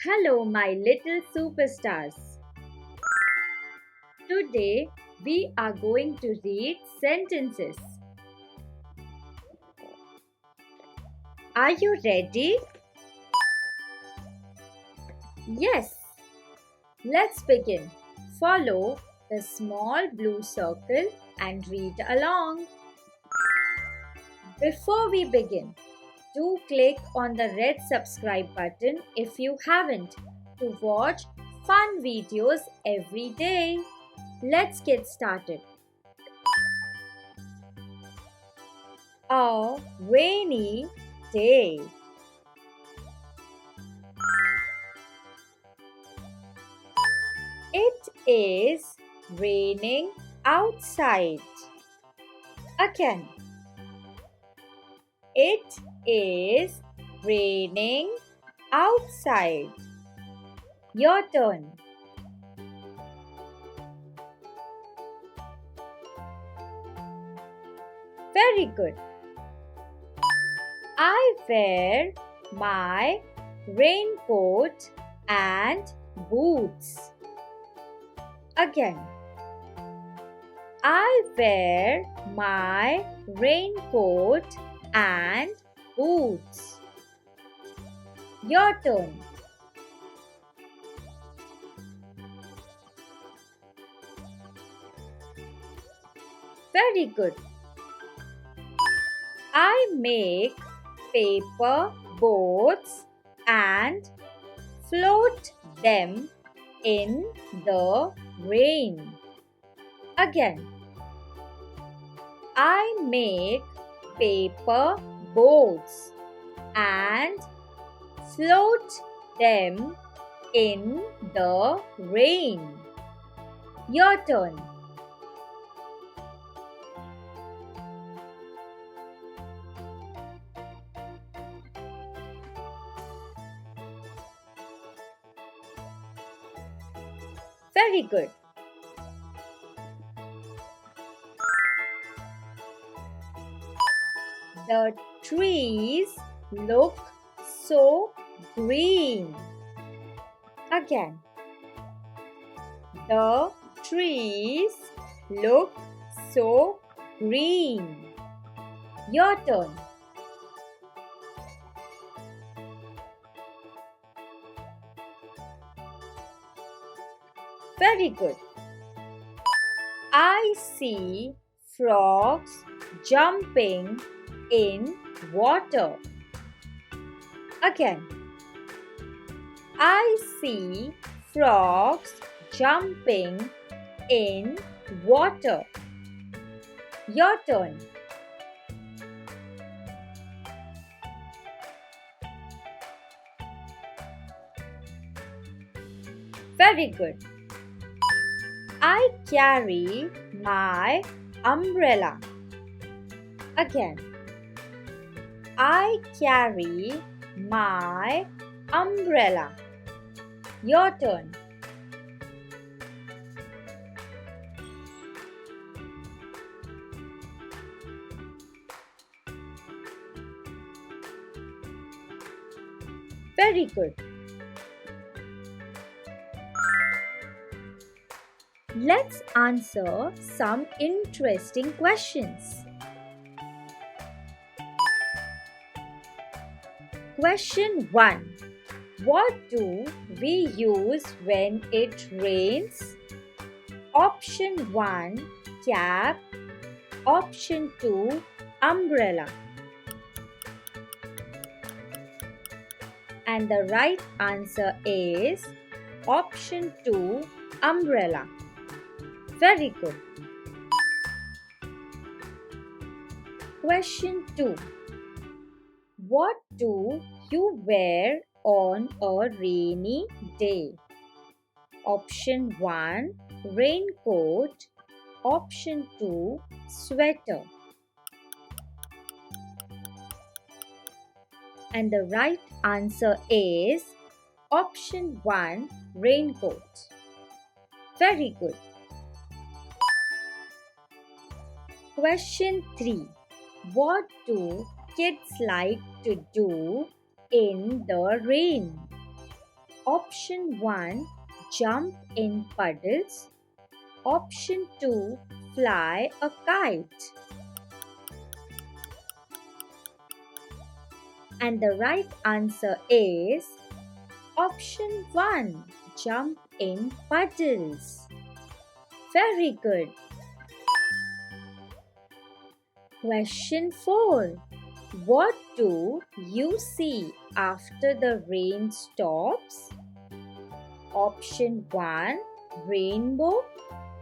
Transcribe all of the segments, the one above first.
Hello, my little superstars. Today we are going to read sentences. Are you ready? Yes. Let's begin. Follow the small blue circle and read along. Before we begin, do click on the red subscribe button if you haven't to watch fun videos every day. Let's get started. A rainy day. It is raining outside. Again. It is raining outside. Your turn. Very good. I wear my raincoat and boots. Again. I wear my raincoat and boots. Your turn. Very good. I make paper boats and float them in the rain. Again. I make paper boats and float them in the rain. Your turn. Very good. The trees look so green. Again. The trees look so green. Your turn. Very good. I see frogs jumping in water. Again. I see frogs jumping in water. Your turn. Very good. I carry my umbrella. Again. I carry my umbrella. Your turn. Very good. Let's answer some interesting questions. Question 1. What do we use when it rains? Option 1, cap. Option 2, umbrella. And the right answer is option 2, umbrella. Very good. Question 2. What do you wear on a rainy day? Option 1, raincoat. Option 2, sweater. And the right answer is option 1, raincoat. Very good. Question 3. What do kids like to do in the rain? Option 1, jump in puddles. Option 2, fly a kite. And the right answer is option 1, jump in puddles. Very good. Question 4. What do you see after the rain stops? Option 1, rainbow.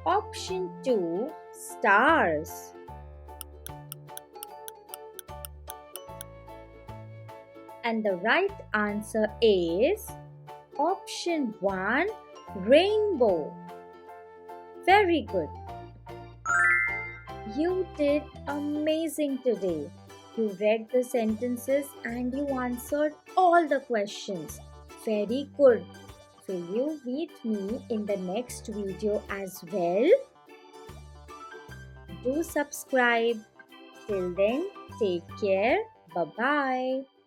Option 2, stars. And the right answer is option 1, rainbow. Very good. You did amazing today. You read the sentences and you answered all the questions. Very good. Will you meet me in the next video as well? Do subscribe. Till then, take care. Bye-bye.